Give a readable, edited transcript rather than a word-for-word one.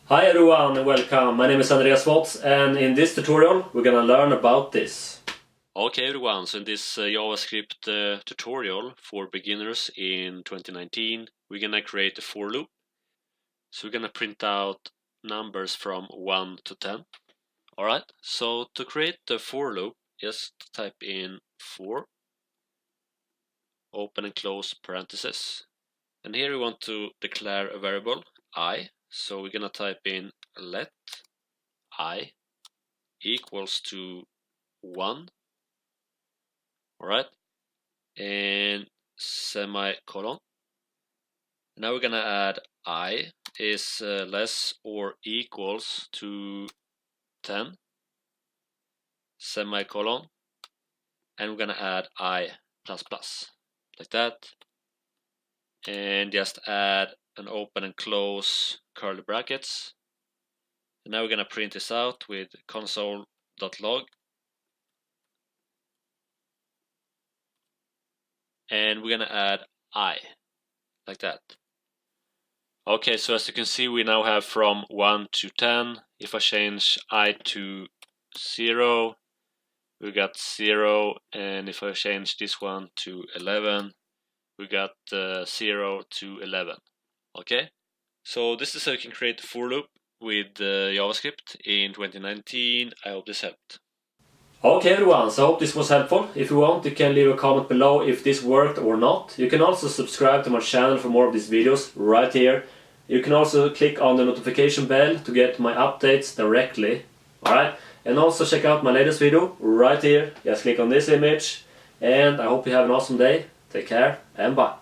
Hi everyone and welcome. My name is Andreas Waatz, and in this tutorial we're gonna learn about this. Okay everyone, so in this JavaScript tutorial for beginners in 2019 we're gonna create a for loop. So we're gonna print out numbers from 1 to 10. Alright, so to create the for loop, just type in for, open and close parentheses. And here we want to declare a variable I. So we're gonna type in let I equals to 1. Alright, and semicolon. Now we're gonna add I is less or equals to 10, semicolon, and we're gonna add I plus plus, like that, and just add an open and close curly brackets. And now we're gonna print this out with console.log, and we're gonna add I, like that. Okay, so as you can see, we now have from 1 to 10. If I change I to 0, we got 0, and if I change this one to 11, we got 0 to 11. Okay, so this is how you can create a for loop with JavaScript in 2019. I hope this helped. Okay everyone, so I hope this was helpful. If you want, you can leave a comment below if this worked or not. You can also subscribe to my channel for more of these videos right here. You can also click on the notification bell to get my updates directly. Alright, and also check out my latest video right here. Just click on this image, and I hope you have an awesome day. Take care and bye.